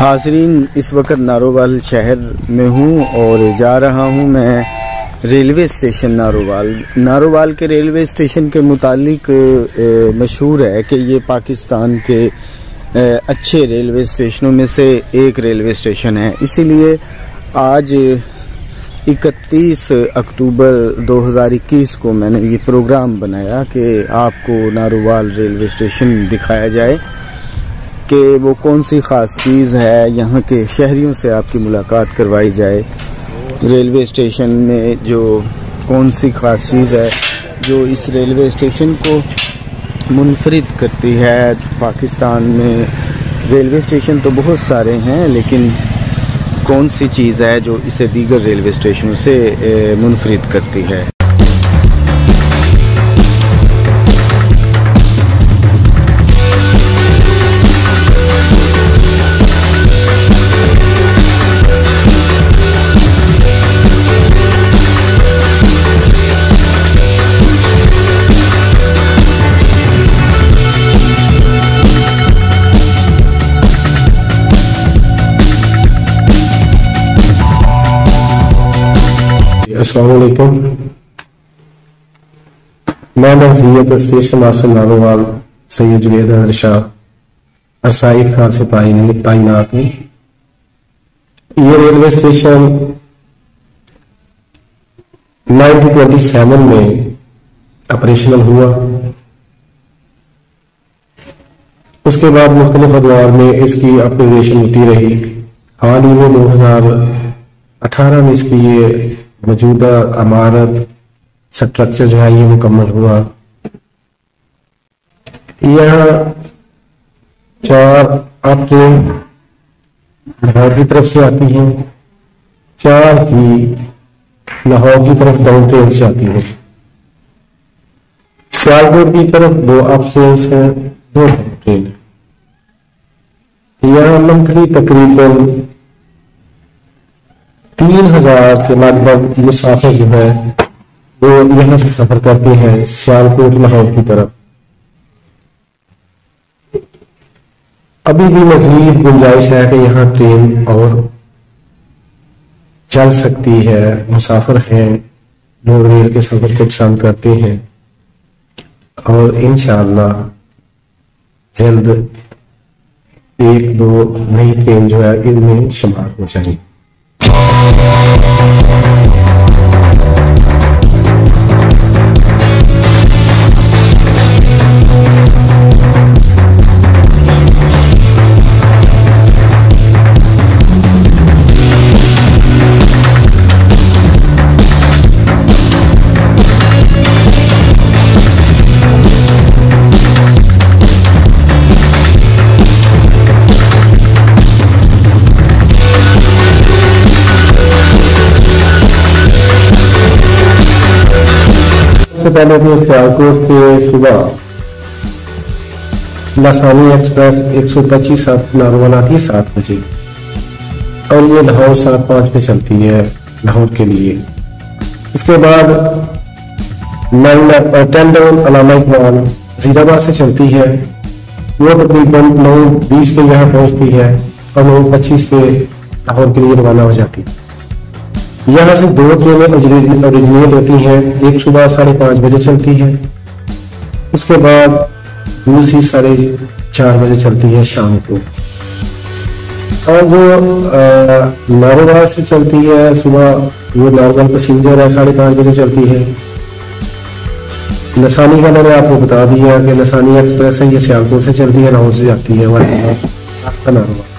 हाज़रीन, इस वक्त नारोवाल शहर में हूँ और जा रहा हूँ मैं रेलवे स्टेशन नारोवाल के रेलवे स्टेशन के मुतालिक मशहूर है कि ये पाकिस्तान के अच्छे रेलवे स्टेशनों में से एक रेलवे स्टेशन है। इसीलिए आज 31 अक्टूबर 2021 को मैंने ये प्रोग्राम बनाया कि आपको नारोवाल रेलवे स्टेशन दिखाया जाए कि वो कौन सी ख़ास चीज़ है, यहाँ के शहरियों से आपकी मुलाकात करवाई जाए। रेलवे स्टेशन में जो कौन सी ख़ास चीज़ है जो इस रेलवे स्टेशन को मुनफरिद करती है। पाकिस्तान में रेलवे स्टेशन तो बहुत सारे हैं, लेकिन कौन सी चीज़ है जो इसे दीगर रेलवे स्टेशनों से मुनफरिद करती है। अस्सलाम वालेकुम। मैं नज़ीयत स्टेशन मास्टर नारोवाल सैयद जुवेद अहमद शाह अरसाई खान से तैनात हूँ। ये रेलवे स्टेशन 1927 में ऑपरेशनल हुआ। उसके बाद मुख्तलिफ अदवार में इसकी अपग्रेडेशन होती रही। हाल ही में 2018 में इसकी ये मौजूदा इमारत स्ट्रक्चर जो है ये मुकम्मल हुआ। यहाँ 4 अब ट्रेन लाहौर की तरफ से आती है, 4 ही लाहौर की तरफ डाउन ट्रेन से आती है। सियालकोट की तरफ 2 अप ट्रेन है, 2 डाउन ट्रेन है। यहाँ मंथली तकरीबन 3000 के लगभग मुसाफिर जो है वो यहाँ से सफर करते हैं सियालकोट लाहौर की तरफ। अभी भी मजीद गुंजाइश है कि यहाँ ट्रेन और चल सकती है। मुसाफिर हैं, लोग रेल के सफर को पसंद करते हैं और इंशाअल्लाह जल्द 1-2 नई ट्रेन जो है इनमें शुमार हो जाएगी। सबसे पहले तो सियालकोट से सुबह लसानी एक्सप्रेस 125 नारोवाल आती है 7 बजे और ये लाहौर 7:05 पे चलती है लाहौर के लिए। उसके बाद 10 डाउन अलामा इकबाल जीराबाद से चलती है, वो तकरीबन 9:20 पे यहाँ पहुंचती है और 9:25 पे लाहौर के लिए रवाना हो जाती है। यहाँ से 2 ट्रेनें ओरिजिनेट होती हैं, एक सुबह 5:30 बजे चलती है, उसके बाद दूसरी 4:30 बजे चलती है शाम को। और जो नारोवाल से चलती है सुबह, वो नारोवाल पैसेंजर है 5:30 बजे चलती है। लसानी का मैंने आपको बता दिया कि लसानी एक्सप्रेस है, ये सियालकोट से चलती है, लाहौर से जाती है रास्ता नारोवाल।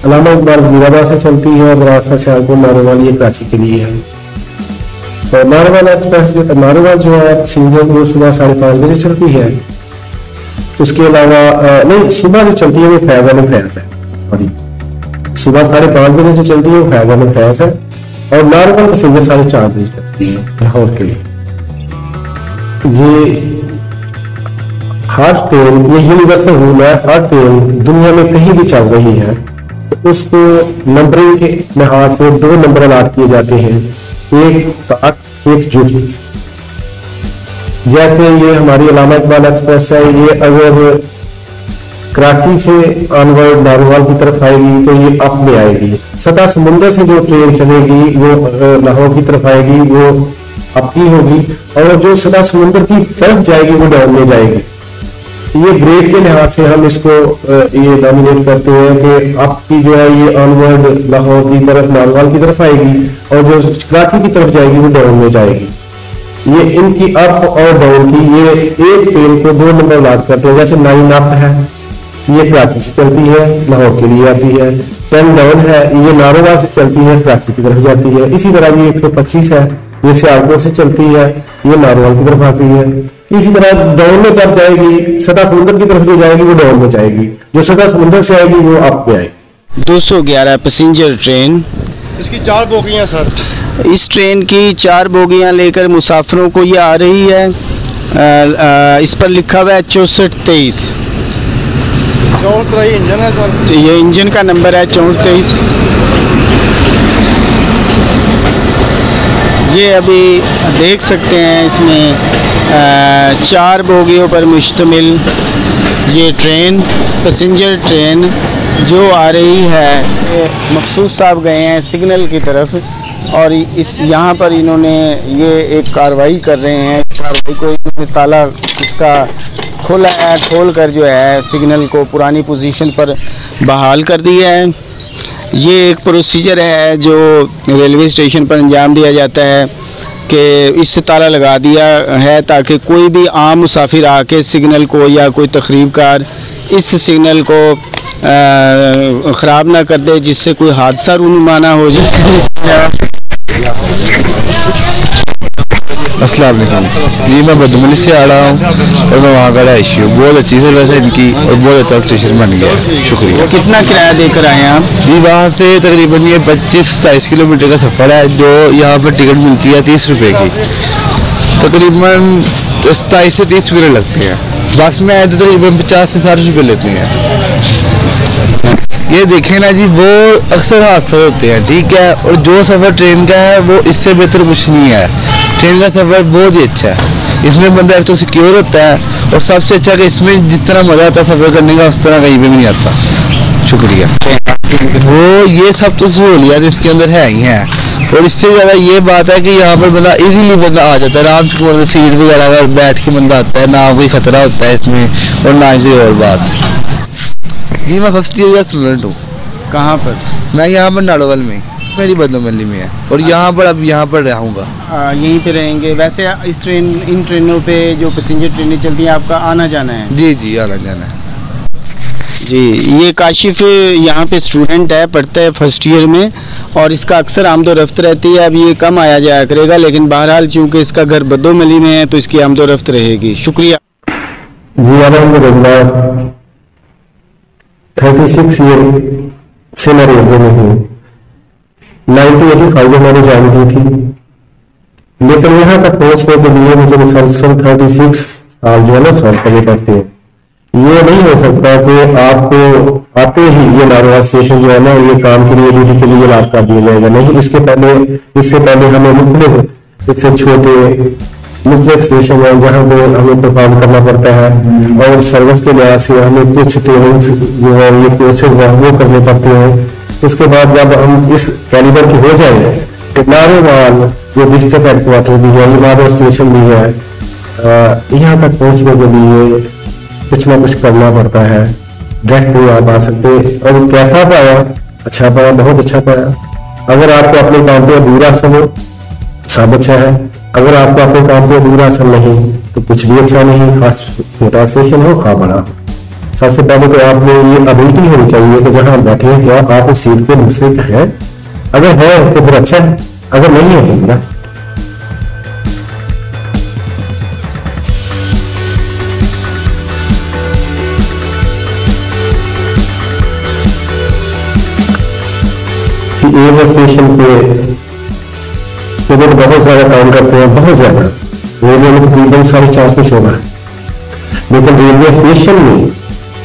अलामा इकबाल जीराबाद से चलती है और रास्ता सियालकोट नारोवाल ये कराची के लिए है। और नारोवाल एक्सप्रेस नारोवाल जो है पैसेंजर वो सुबह 5:30 बजे चलती है। उसके अलावा नहीं, सुबह जो चलती है वो फैज़ है, सॉरी सुबह 5:30 बजे जो चलती है वो फैज़ है और नारोवाल पैसेंजर 4:30 बजे चलती है लाहौर के लिए। ये हर ट्रेन, ये यूनिवर्सल रूल है, हर ट्रेन दुनिया में कहीं भी चल रही है तो उसको नंबरिंग के लिहाज से 2 नंबर अलॉट किए जाते हैं, एक काट, एक जुफ्त। जैसे ये हमारी अलामा इकबाल एक्सप्रेस है, ये अगर कराची से ऑनवर्ड नारोवाल की तरफ आएगी तो ये अप में आएगी। सतह समुंदर से जो ट्रेन चलेगी वो लाहौर की तरफ आएगी, वो अप की होगी, और जो सतह समुंदर की तरफ जाएगी वो डाउन में जाएगी। ये ग्रेड के लिहाज से हम इसको ये डोमिनेट करते हैं कि अप की जो है ये ऑनवर्ड लाहौर की तरफ नारोवाल की तरफ आएगी, और जो कराची की तरफ जाएगी वो डाउन में जाएगी। ये इनकी अप और डाउन की ये एक ट्रेन को 2 नंबर लाद करते हैं। जैसे 9 अप है, ये कराची से चलती है लाहौर के लिए आती है। 10 डाउन है, ये नारोवाल से चलती है कराची की तरफ जाती है। इसी तरह ये 125 है, ये सियालकोट से चलती है, ये नारोवाल की तरफ आती है। इसी तरह डाउन में जब जाएगी सतह समुद्र की तरफ जो जाएगी वो डाउन में जाएगी, जो सतह समुद्र से आएगी वो अप में आएगी। 211 पैसेंजर ट्रेन, इसकी 4 बोगियां सर। इस ट्रेन की 4 बोगियां लेकर मुसाफिरों को ये आ रही है। इस पर लिखा हुआ है 6423। 64 इंजन है सर। तो ये इंजन का नंबर है 6423। ये अभी देख सकते हैं इसमें 4 बोगियों पर मुश्तमिल ये ट्रेन, पैसेंजर ट्रेन जो आ रही है। मकसूद साहब गए हैं सिग्नल की तरफ, और इस यहाँ पर इन्होंने ये एक कार्रवाई कर रहे हैं। इस कार्रवाई को इन्होंने ताला इसका खोला है, खोल कर जो है सिग्नल को पुरानी पोजीशन पर बहाल कर दिया है। ये एक प्रोसीजर है जो रेलवे स्टेशन पर अंजाम दिया जाता है कि इससे ताला लगा दिया है ताकि कोई भी आम मुसाफिर आके सिग्नल को या कोई तकरीबकार इस सिग्नल को ख़राब ना कर दे, जिससे कोई हादसा रूनुमाना हो जाए। अस्सलाम वालेकुम, ये मैं बदमली से आ रहा हूँ और मैं वहाँ का इश्यू बहुत अच्छी सर्विस है इनकी और बहुत अच्छा स्टेशन बन गया है। शुक्रिया। कितना किराया देकर आए हैं आप? जी वहाँ से तकरीबन ये 25-27 किलोमीटर का सफ़र है, जो यहाँ पर टिकट मिलती है 30 रुपये की। तकरीबन 27 से 30 मिनट लगते हैं। बस में आए तो तकरीबन 50 से 60 रुपये लेते हैं। ये देखें ना जी, वो अक्सर हादसे होते हैं, ठीक है, और जो सफ़र ट्रेन का है वो इससे बेहतर कुछ नहीं है। ट्रेन का सफ़र बहुत ही अच्छा है, इसमें बंदा एक तो सिक्योर होता है, और सबसे अच्छा कि इसमें जिस तरह मज़ा आता है सफ़र करने का उस तरह कहीं भी नहीं आता। शुक्रिया। वो ये सब तो सहूलियत इसके अंदर है ही है, और इससे ज़्यादा ये बात है कि यहाँ पर बंदा इजीली बंदा आ जाता है, आराम से मतलब सीट वगैरह अगर बैठ के बंदा आता है, ना कोई खतरा होता है इसमें, और ना कोई और बात। जी मैं फर्स्ट ईयर का स्टूडेंट हूँ। कहाँ पर? मैं यहाँ पर नारोवाल में, मेरी बदनोमली में है, और यहाँ पर अब यहाँ पर रहूँगा। यहीं पे रहेंगे। वैसे इन ट्रेनों पे जो पैसेंजर ट्रेनें चलती हैं आपका आना जाना है? जी जी आना जाना है। जी, ये काशिफ यहाँ पे स्टूडेंट है, पढ़ता है फर्स्ट ईयर में, और इसका अक्सर आमदोरफ्त रहती है। अब ये कम आया जाया करेगा, लेकिन बहरहाल चूँकि इसका घर बदोमली में है तो इसकी आमदोरफ्त रहेगी। शुक्रिया। जी अलहमदुलिल्लाह 36 ईयर से मैं रेलवे में हूँ। 1985 में मैंने ज्वाइन की थी, लेकिन यहाँ तक पहुँचने के लिए मुझे मुसलसल 36 साल जो है ना सॉल्व करने पड़ते हैं। ये नहीं हो सकता कि आपको आते ही ये नारोवाल स्टेशन जो है ना ये काम के लिए ड्यूटी के लिए लाभ कर दिया जाएगा। नहीं, इससे पहले हमें मुख्तलिफ इससे छोटे मुख्तलिफ स्टेशन है जहाँ पे हमें परफॉर्म करना पड़ता है, और सर्विस के लिहाज से हमें कुछ ट्रेनिंग जो है ये कोर्सेज है वो करने पड़ते हैं। उसके बाद जब हम इस कैलिबर के हो जाए तो नारोवाल जो डिस्ट्रिक्ट हेडक्वार्टर भी है, नारोवाल स्टेशन भी है, यहाँ तक पहुँचने के लिए कुछ ना कुछ करना पड़ता है। डायरेक्ट नहीं आप आ सकते। और कैसा पाया? अच्छा पाया, बहुत अच्छा पाया। अगर आपको अपने काम पे अधूरा असर हो सब अच्छा है, अगर आपको अपने काम पे अधूरा असर नहीं तो कुछ भी अच्छा नहीं। खास छोटा स्टेशन हो खा बड़ा, सबसे पहले तो आपको ये एबिलिटी होनी चाहिए कि जहां बैठे हैं क्या आप उस सीट पे दूसरे है, अगर है तो फिर अच्छा है, अगर नहीं है तो बुरा। एयरपोर्ट स्टेशन पे तो बहुत ज्यादा काम करते हैं, बहुत ज्यादा। रेलवे में तकरीबन 4.5 शोबा है, लेकिन रेलवे स्टेशन में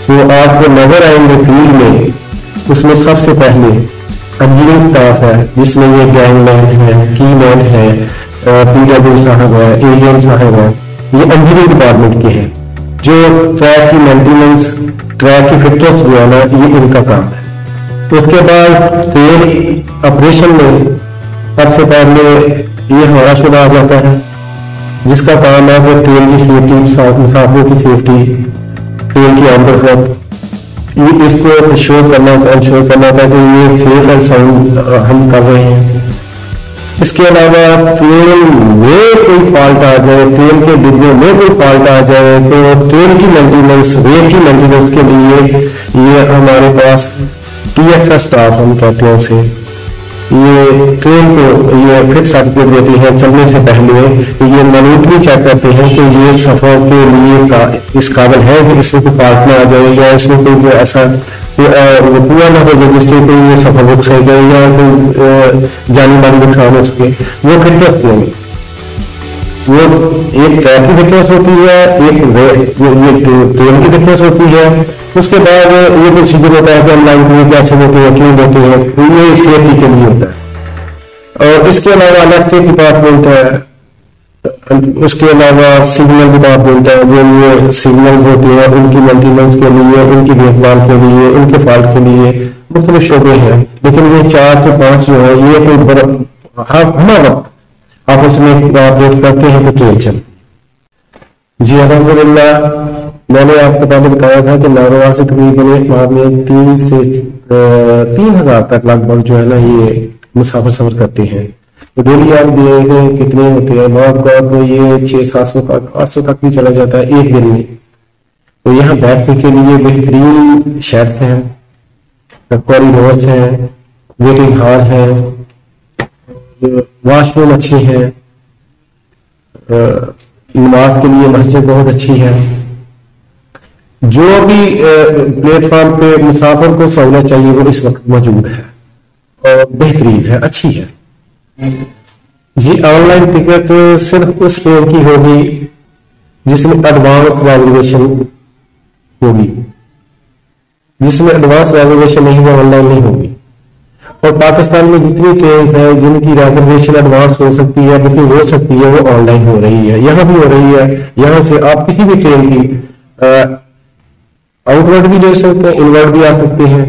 जो आपको नजर आएंगे फील्ड में, उसमें सबसे पहले इंजीनियरिंग स्टाफ है, जिसमें ये गैंगमैन है, कीमैन है, PW साहब है, एलियन साहब है, ये इंजीनियरिंग डिपार्टमेंट के हैं। जो ट्रैक की मेंटेनेंस, ट्रैक की फिटनेस जो है ना, ये इनका काम है। उसके बाद ट्रेन ऑपरेशन में सबसे पहले ये हमारा शुरू आ जाता है, जिसका काम है कि ट्रेन की सेफ्टी, मुसाफिरों की सेफ्टी, ट्रेन की आमद, ये इसको शो करना होता है, शो करना होता है कि ये सेफ एंड साउंड हम कर रहे हैं। इसके अलावा ट्रेन में कोई फॉल्ट आ जाए, ट्रेन के डिब्बे में कोई फॉल्ट आ जाए, तो ट्रेन की मेंटेनेंस, रेल की मेंटेनेंस के लिए ये हमारे पास TXS स्टाफ, हम कहते हैं उसे, ये ट्रेन को ये फिट सर्टिफिकेट देती है चलने से पहले। ये मैन्युअली चेक करते हैं कि ये सफर के लिए इस काबिल है कि इसमें कोई फॉल्ट ना आ जाए, या इसमें कोई ऐसा पूरा ना हो जाए जिससे कोई ये सफर रुक सके या कोई जानी मानी नुकसान हो सके। वो फिटनेस देंगे, वो एक ट्रैक की फिटनेस होती है, एक ट्रेन की फिटनेस होती है। उसके बाद ये प्रोसीजर होता है कि हम लाइन में कैसे होते हैं, क्यों होते हैं, ये सेफ्टी के लिए होता है। और इसके अलावा इलेक्ट्रिक डिपार्टमेंट है, उसके अलावा सिग्नल डिपार्टमेंट है, जो ये सिग्नल्स होते हैं उनकी मेंटेनेंस के लिए, उनकी देखभाल के लिए, उनके फॉल्ट के लिए मुख्तलिफ शोबे हैं। लेकिन ये 4 से 5 जो है, ये कोई हर वक्त आपस में ऑपरेट करते हैं तो ट्रेन चल। जी अल्हम्दुलिल्लाह, मैंने आपको पहले बताया था कि नारोवाल से तकरीबन एक माह में 3 से 3,000 तक लगभग जो है ना ये मुसाफिर सफर करते हैं। तो डेली आप देखें कितने होते हैं, बहुत तो ये 600-700 तक, 800 तक भी चला जाता है एक दिन में। तो यहाँ बैठने के लिए बेहतरीन शेड्स हैं, कॉरिडोर्स हैं, वेटिंग हॉल है, वॉशरूम अच्छी है, नमाज के लिए मस्जिद बहुत अच्छी है। जो भी प्लेटफॉर्म पे मुसाफिर को सहूलत चाहिए वो इस वक्त मौजूद है और बेहतरीन है, अच्छी है। जी ऑनलाइन टिकट सिर्फ उस ट्रेन की होगी जिसमें एडवांस रिजर्वेशन होगी, जिसमें एडवांस रिजर्वेशन नहीं वो ऑनलाइन नहीं होगी। और पाकिस्तान में जितनी ट्रेन है जिनकी रिजर्वेशन एडवांस हो सकती है, बुकिंग हो सकती है, वो ऑनलाइन हो रही है, यहाँ भी हो रही है। यहाँ से आप किसी भी ट्रेन की आउटवर्ड भी ले सकते हैं, इनवर्ड भी आ सकते हैं।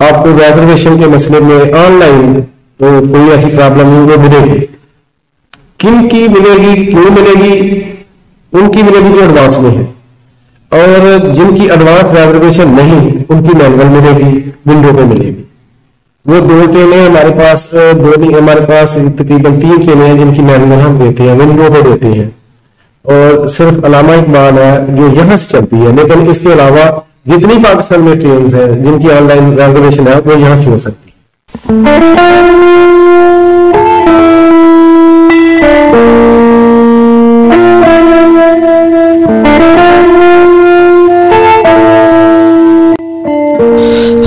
आपको रिजर्वेशन के मसले में ऑनलाइन तो कोई ऐसी प्रॉब्लम नहीं वो मिलेगी। किन की मिलेगी, क्यों मिलेगी? उनकी मिलेगी जो एडवांस में है, और जिनकी एडवांस रिजर्वेशन नहीं उनकी मैनुअल मिलेगी, विंडो पे मिलेगी। वो 2 ट्रेनें हमारे पास, हमारे पास तकरीबन 3 ट्रेनें हैं जिनकी मैनुअल हम देते हैं, विंडो पे देते हैं। और सिर्फ अलामा इकबाल है जो यहाँ से चलती है, लेकिन इसके अलावा जितनी पाकिस्तान में ट्रेन है जिनकी ऑनलाइन रिजर्वेशन है वो यहाँ से हो सकती है।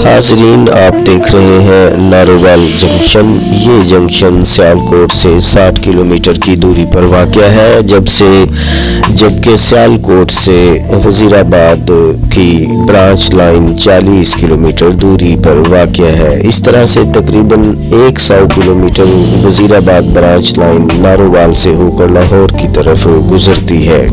हाज़रीन, आप देख रहे हैं नारोवाल जंक्शन। ये जंक्शन सियालकोट से 60 किलोमीटर की दूरी पर वाक़या है, जबकि सियालकोट से वज़ीराबाद की ब्रांच लाइन 40 किलोमीटर दूरी पर वाक़या है। इस तरह से तकरीबन 100 kilometre Wazirabad branch line Narowal से होकर लाहौर की तरफ गुजरती है।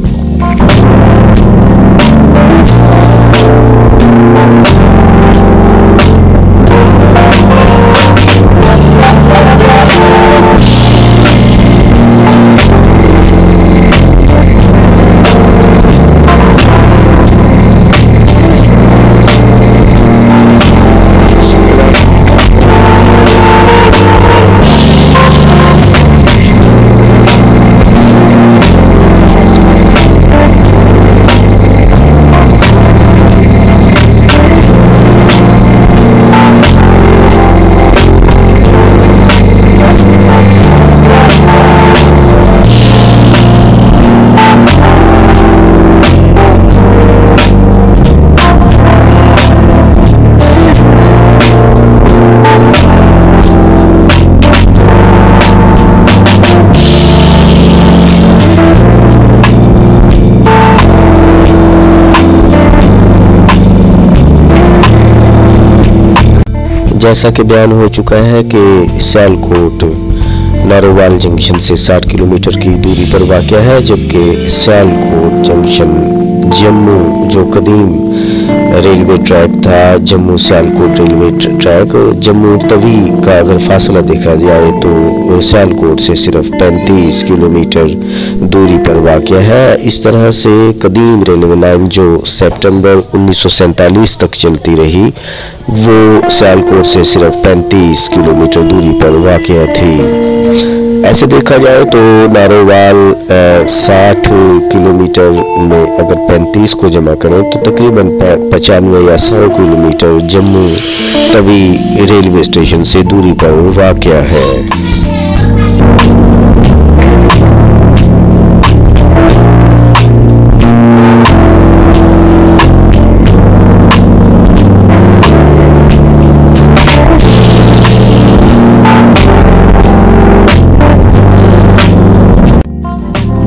जैसा कि बयान हो चुका है कि सियालकोट नारोवाल जंक्शन से 60 किलोमीटर की दूरी पर वाक़या है, जबकि सियालकोट जंक्शन जम्मू जो कदीम रेलवे ट्रैक था, जम्मू सियालकोट रेलवे ट्रैक, जम्मू तवी का अगर फासला देखा जाए तो सियालकोट से सिर्फ 35 किलोमीटर दूरी पर वाक़या है। इस तरह से कदीम रेलवे लाइन जो सितंबर 1947 तक चलती रही, वो सियालकोट से सिर्फ 35 किलोमीटर दूरी पर वाक़या थी। ऐसे देखा जाए तो नारोवाल 60 किलोमीटर में अगर 35 को जमा करें तो तकरीबन 95 या 100 kilometre Jammu Tawi railway station से दूरी पर वाक़या है।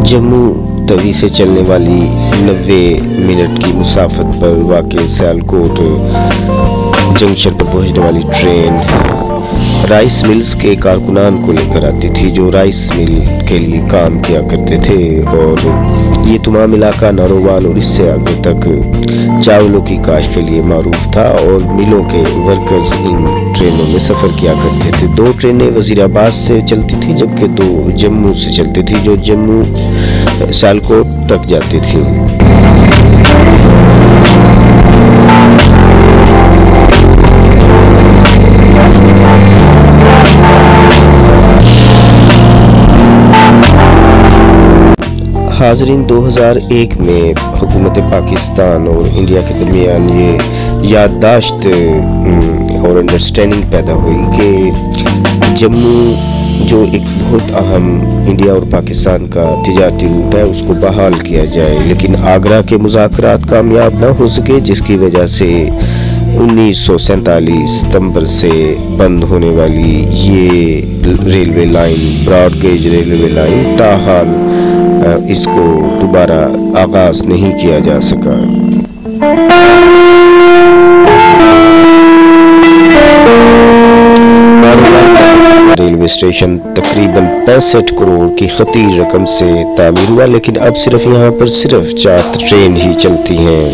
जम्मू तवी से चलने वाली 90 मिनट की मुसाफत पर वाक़ सियालकोट जंक्शन पर पहुंचने वाली ट्रेन राइस मिल्स के कारकुनान को लेकर आती थी, जो राइस मिल के लिए काम किया करते थे। और ये तमाम इलाका नारोवाल और इससे आगे तक चावलों की काश के लिए मारूफ था और मिलों के वर्कर्स इन ट्रेनों में सफ़र किया करते थे। 2 ट्रेनें वज़ीराबाद से चलती थी, जबकि 2 जम्मू से चलती थी, जो जम्मू सियालकोट तक जाती थी। हाज़रीन, 2001 में हुकूमत पाकिस्तान और इंडिया के दरमियान ये याददाश्त और अंडरस्टैंडिंग पैदा हुई कि जम्मू जो एक बहुत अहम इंडिया और पाकिस्तान का तिजारती रूट है उसको बहाल किया जाए, लेकिन आगरा के मुज़ाकरात कामयाब ना हो सके, जिसकी वजह से 1947 सितंबर से बंद होने वाली ये railway line, broad gauge railway line, ताहाल इसको दोबारा आगाज नहीं किया जा सका। रेलवे स्टेशन तकरीबन 65 करोड़ की खतीर रकम से तामीर हुआ, लेकिन अब सिर्फ यहाँ पर सिर्फ 4 ट्रेन ही चलती हैं।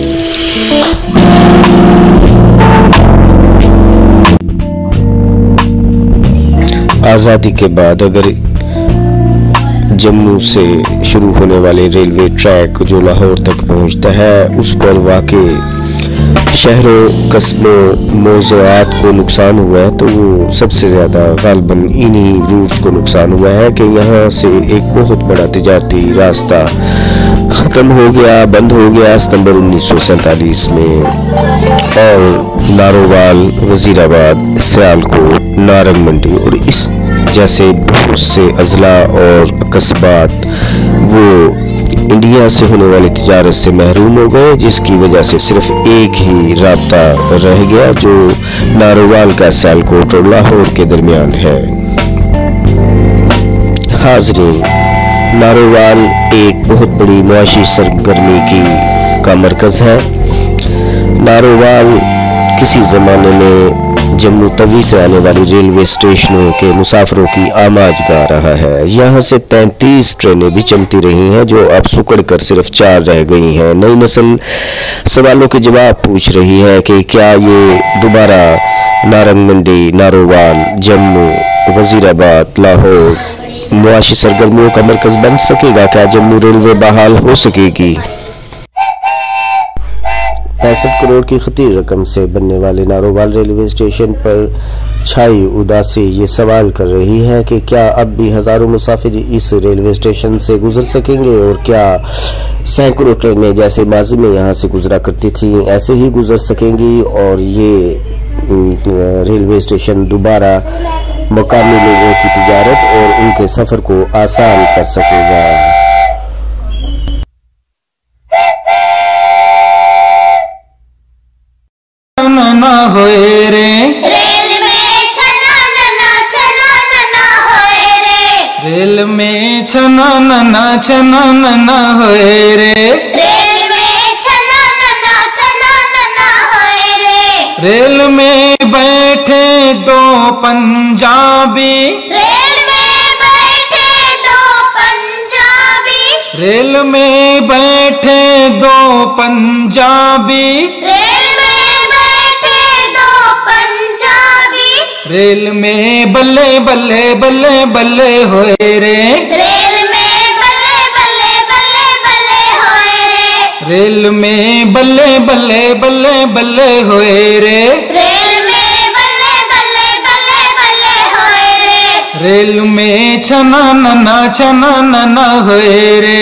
आज़ादी के बाद अगर जम्मू से शुरू होने वाले रेलवे ट्रैक जो लाहौर तक पहुंचता है, उस पर वाक़ई शहरों, कस्बों, मौज़ूआत को नुकसान हुआ है, तो वो सबसे ज़्यादा गालिबन इन्हीं रूट्स को नुकसान हुआ है कि यहाँ से एक बहुत बड़ा तिजारती रास्ता ख़त्म हो गया, बंद हो गया सितंबर 1947 में। और नारोवाल, वज़ीराबाद, सियालकोट, नारंग मंडी और इस जैसे बहुत से अजला और कस्बात वो इंडिया से होने वाली तिजारत से महरूम हो गए, जिसकी वजह से सिर्फ एक ही रास्ता रह गया जो नारोवाल का सियालकोट और लाहौर के दरमियान है। हाज़रीन, नारोवाल एक बहुत बड़ी मुआशी सरगर्मी का मरकज़ है। नारोवाल किसी ज़माने में जम्मू तवी से आने वाली रेलवे स्टेशनों के मुसाफिरों की आमाजगाह रहा है। यहाँ से 33 ट्रेनें भी चलती रही हैं, जो अब सुकड़ कर सिर्फ 4 रह गई हैं। नई नस्ल सवालों के जवाब पूछ रही है कि क्या ये दोबारा नारंग मंडी, नारोवाल, जम्मू, वज़ीराबाद, लाहौर मुआशी सरगर्मियों का मरकज़ बन सकेगा? क्या जम्मू रेलवे बहाल हो सकेगी? 65 करोड़ की खतीर रकम से बनने वाले नारोवाल रेलवे स्टेशन पर छाई उदासी ये सवाल कर रही है कि क्या अब भी हजारों मुसाफिर इस रेलवे स्टेशन से गुजर सकेंगे, और क्या सैकड़ों ट्रेनें जैसे माजी में यहाँ से गुजरा करती थी ऐसे ही गुजर सकेंगी, और ये रेलवे स्टेशन दोबारा मकामी लोगों की तिजारत और उनके सफर को आसान कर सकेगा। ना होए रे रेल में छना ना होए रे, रेल में छना ना होए रे, रेल में छना ना होए रे, रेल में बैठे 2 पंजाबी, रेल में बैठे 2 पंजाबी, रेल में बैठे दो पंजाबी, रेल में बैठे दो पंजाबी, रेल में बल्ले बल्ले बल्ले बल्ले होए रे, रेल में बल्ले बल्ले बल्ले बल्ले होए रे, रेल में बल्ले बल्ले बल्ले बल्ले होए रे, रेल में बल्ले बल्ले बल्ले बल्ले होए रे, रेल में छना नना होए रे,